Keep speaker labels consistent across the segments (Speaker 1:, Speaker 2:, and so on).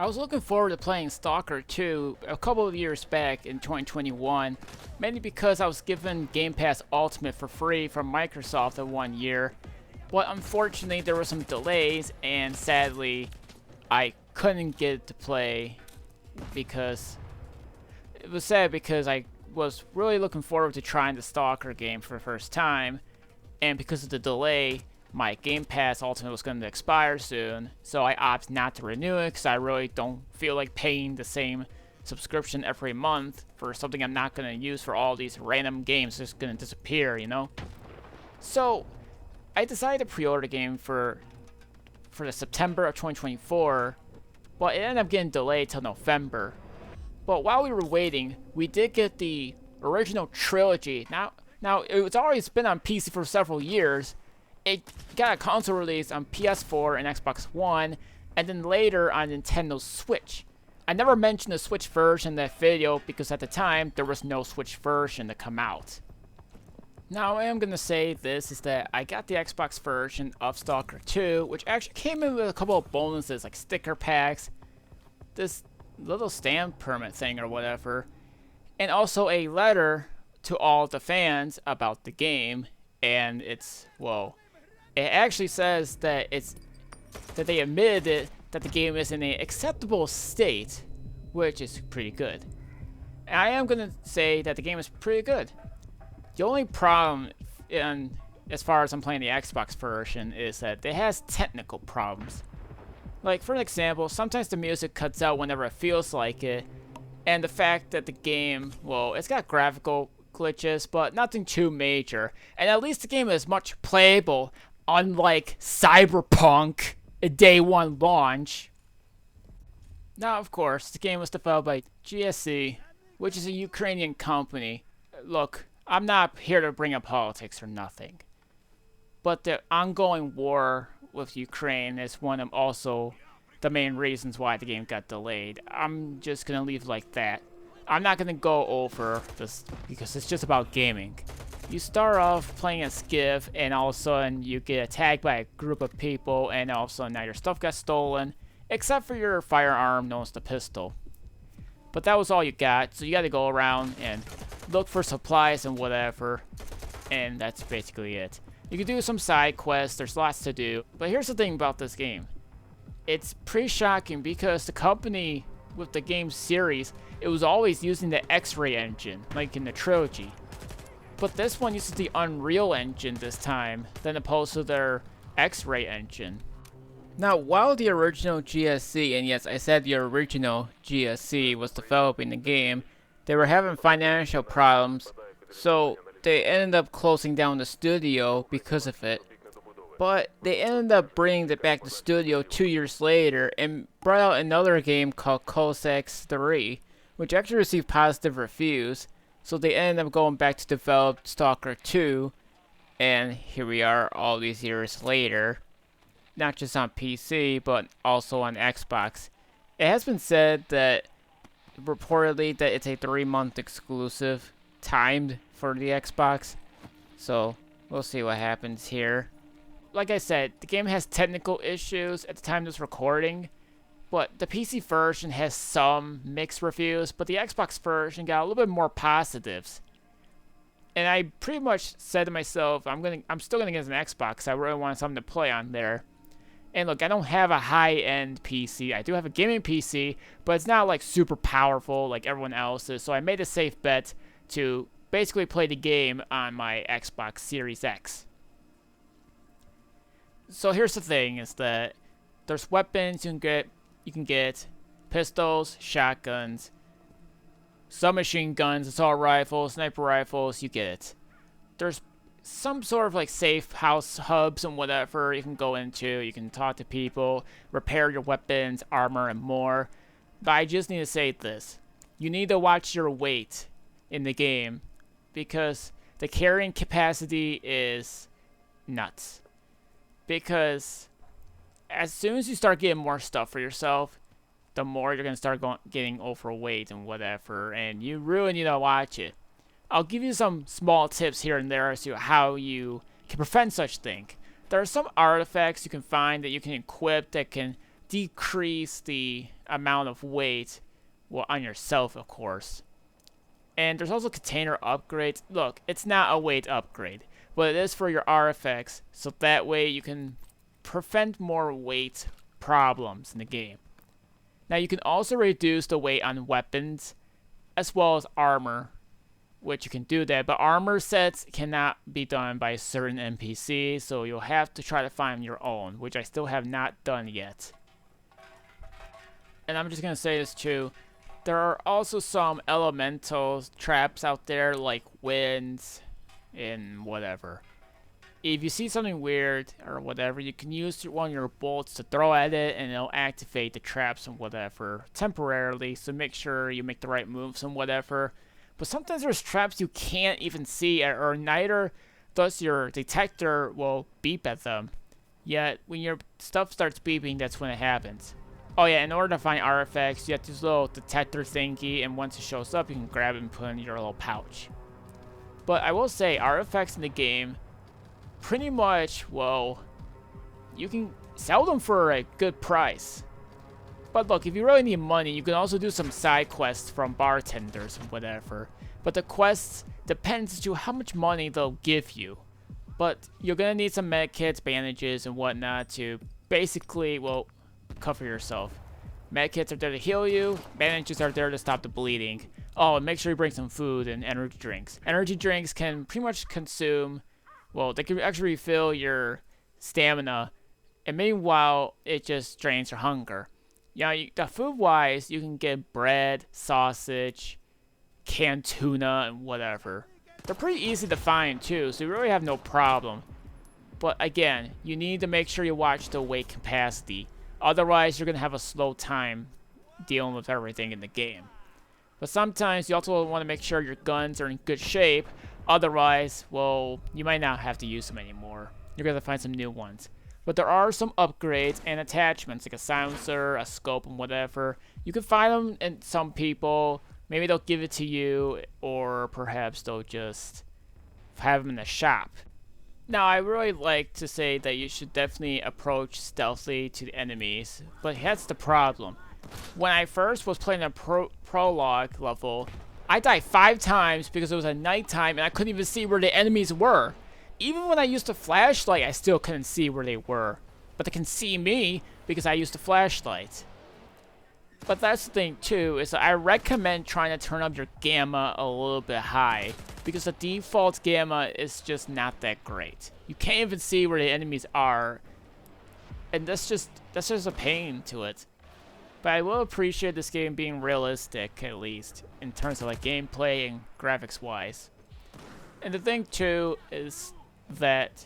Speaker 1: I was looking forward to playing Stalker 2 a couple of years back in 2021, mainly because I was given Game Pass Ultimate for free from Microsoft in 1 year, but unfortunately there were some delays and sadly I couldn't get it to play because it was sad because I was really looking forward to trying the Stalker game for the first time, and because of the delay my Game Pass Ultimate was going to expire soon, so I opted not to renew it because I really don't feel like paying the same subscription every month for something I'm not going to use for all these random games just going to disappear, you know? So, I decided to pre-order the game for the September of 2024, but it ended up getting delayed till November. But while we were waiting, we did get the original trilogy. Now it's always been on PC for several years. It got a console release on PS4 and Xbox One, and then later on Nintendo Switch. I never mentioned the Switch version in that video because at the time, there was no Switch version to come out. Now, I am going to say this is that I got the Xbox version of Stalker 2, which actually came in with a couple of bonuses like sticker packs, this little stamp permit thing or whatever, and also a letter to all the fans about the game, and it's, well, it actually says that they admitted that the game is in an acceptable state, which is pretty good. And I am gonna say that the game is pretty good. The only problem, as far as I'm playing the Xbox version, is that it has technical problems. Like, for an example, sometimes the music cuts out whenever it feels like it, and the fact that the game, well, it's got graphical glitches, but nothing too major. And at least the game is much playable, unlike Cyberpunk, a day one launch. Now, of course, the game was developed by GSC, which is a Ukrainian company. Look, I'm not here to bring up politics or nothing, but the ongoing war with Ukraine is one of also the main reasons why the game got delayed. I'm just gonna leave it like that. I'm not gonna go over this because it's just about gaming. You start off playing as Skiv, and all of a sudden you get attacked by a group of people, and all of a sudden now your stuff got stolen, except for your firearm known as the pistol. But that was all you got, so you gotta go around and look for supplies and whatever, and that's basically it. You can do some side quests, there's lots to do, but here's the thing about this game. It's pretty shocking because the company with the game series, it was always using the X-Ray engine, like in the trilogy. But this one uses the Unreal Engine this time, than opposed to their X-Ray engine. Now, while the original GSC, and yes, I said the original GSC was developing the game, they were having financial problems, so they ended up closing down the studio because of it. But they ended up bringing it back to studio 2 years later and brought out another game called S.T.A.L.K.E.R, which actually received positive reviews. So they ended up going back to develop Stalker 2, and here we are all these years later. Not just on PC, but also on Xbox. It has been said that, reportedly, that it's a 3-month exclusive, timed for the Xbox. So, we'll see what happens here. Like I said, the game has technical issues at the time of this recording, but the PC version has some mixed reviews, but the Xbox version got a little bit more positives. And I pretty much said to myself, I'm still gonna get an Xbox. I really want something to play on there. And look, I don't have a high-end PC. I do have a gaming PC, but it's not like super powerful like everyone else's. So I made a safe bet to basically play the game on my Xbox Series X. So here's the thing: is that there's weapons you can get pistols, shotguns, submachine guns, assault rifles, sniper rifles, you get it. There's some sort of like safe house hubs and whatever you can go into. You can talk to people, repair your weapons, armor, and more. But I just need to say this. You need to watch your weight in the game because the carrying capacity is nuts. Because as soon as you start getting more stuff for yourself, the more you're going to start getting overweight and whatever, and you really need to watch it. I'll give you some small tips here and there as to how you can prevent such thing. There are some artifacts you can find that you can equip that can decrease the amount of weight, well, on yourself, of course. And there's also container upgrades. Look, it's not a weight upgrade, but it is for your RFX, so that way you can prevent more weight problems in the game. Now you can also reduce the weight on weapons as well as armor, which you can do that, but armor sets cannot be done by certain NPCs, so you'll have to try to find your own, which I still have not done yet. And I'm just gonna say this too, there are also some elemental traps out there like winds and whatever. If you see something weird or whatever, you can use one of your bolts to throw at it and it'll activate the traps and whatever temporarily, so make sure you make the right moves and whatever. But sometimes there's traps you can't even see, or neither does your detector will beep at them. Yet when your stuff starts beeping, that's when it happens. Oh yeah, in order to find artifacts, you have this little detector thingy, and once it shows up, you can grab it and put it in your little pouch. But I will say, artifacts in the game, pretty much, well, you can sell them for a good price. But look, if you really need money, you can also do some side quests from bartenders and whatever. But the quests depends to how much money they'll give you. But you're gonna need some med kits, bandages, and whatnot to basically, well, cover yourself. Med kits are there to heal you, bandages are there to stop the bleeding. Oh, and make sure you bring some food and energy drinks. Energy drinks can pretty much consume, well, they can actually refill your stamina, and meanwhile, it just drains your hunger. Yeah, the food-wise, you can get bread, sausage, canned tuna, and whatever. They're pretty easy to find, too, so you really have no problem. But again, you need to make sure you watch the weight capacity. Otherwise, you're going to have a slow time dealing with everything in the game. But sometimes you also want to make sure your guns are in good shape. Otherwise, well, you might not have to use them anymore. You're going to find some new ones. But there are some upgrades and attachments, like a silencer, a scope, and whatever. You can find them in some people. Maybe they'll give it to you, or perhaps they'll just have them in the shop. Now, I really like to say that you should definitely approach stealthily to the enemies, but that's the problem. When I first was playing a prologue level, I died 5 times because it was at nighttime and I couldn't even see where the enemies were. Even when I used a flashlight, I still couldn't see where they were. But they can see me because I used a flashlight. But that's the thing too, is that I recommend trying to turn up your gamma a little bit high, because the default gamma is just not that great. You can't even see where the enemies are, and that's just a pain to it. But I will appreciate this game being realistic, at least, in terms of like gameplay and graphics wise. And the thing too is that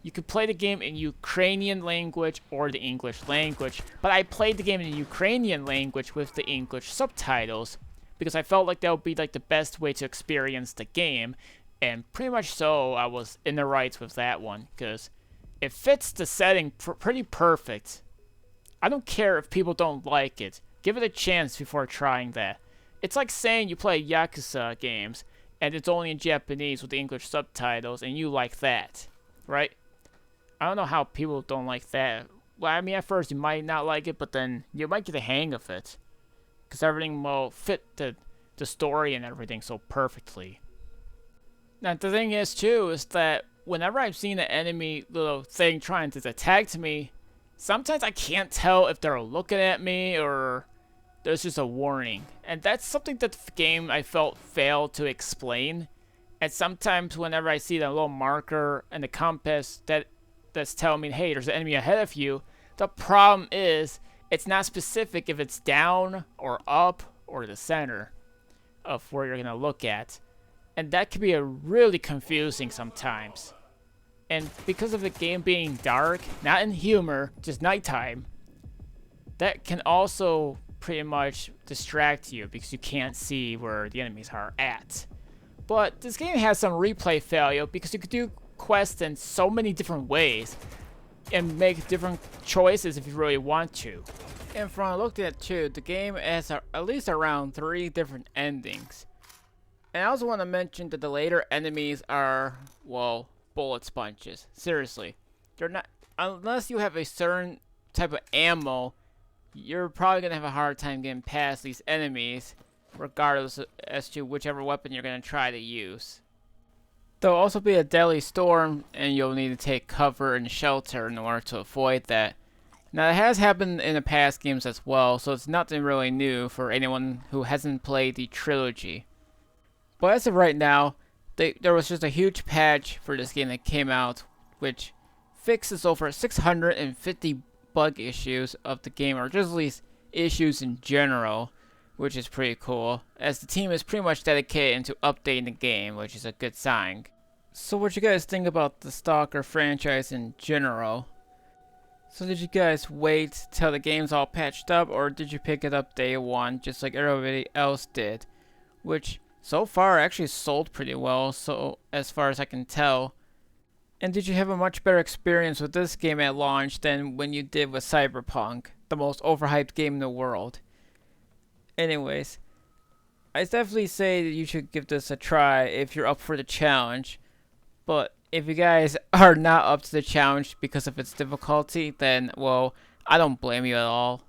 Speaker 1: you could play the game in Ukrainian language or the English language, but I played the game in Ukrainian language with the English subtitles because I felt like that would be like the best way to experience the game, and pretty much so I was in the rights with that one because it fits the setting pretty perfect. I don't care if people don't like it. Give it a chance before trying that. It's like saying you play Yakuza games and it's only in Japanese with the English subtitles and you like that, right? I don't know how people don't like that. Well, I mean, at first you might not like it, but then you might get the hang of it. Because everything will fit the story and everything so perfectly. Now, the thing is, too, is that whenever I've seen an enemy little thing trying to attack me, sometimes I can't tell if they're looking at me or there's just a warning. And that's something that the game, I felt, failed to explain. And sometimes whenever I see the little marker and the compass that's telling me, hey, there's an enemy ahead of you, the problem is it's not specific if it's down or up or the center of where you're going to look at. And that can be really confusing sometimes. And because of the game being dark, not in humor, just nighttime, that can also pretty much distract you because you can't see where the enemies are at. But this game has some replay failure because you could do quests in so many different ways and make different choices if you really want to. And from what I looked at too, the game has at least around 3 different endings. And I also want to mention that the later enemies are, well, bullet sponges. Seriously. They're not, unless you have a certain type of ammo, you're probably going to have a hard time getting past these enemies, regardless as to whichever weapon you're going to try to use. There'll also be a deadly storm, and you'll need to take cover and shelter in order to avoid that. Now, it has happened in the past games as well, so it's nothing really new for anyone who hasn't played the trilogy. But as of right now, there was just a huge patch for this game that came out, which fixes over 650 bug issues of the game, or just at least issues in general, which is pretty cool, as the team is pretty much dedicated into updating the game, which is a good sign. So what you guys think about the Stalker franchise in general? So did you guys wait till the game's all patched up, or did you pick it up day one just like everybody else did? Which so far actually sold pretty well, so as far as I can tell. And did you have a much better experience with this game at launch than when you did with Cyberpunk, the most overhyped game in the world? Anyways, I definitely say that you should give this a try if you're up for the challenge. But if you guys are not up to the challenge because of its difficulty, then, well, I don't blame you at all.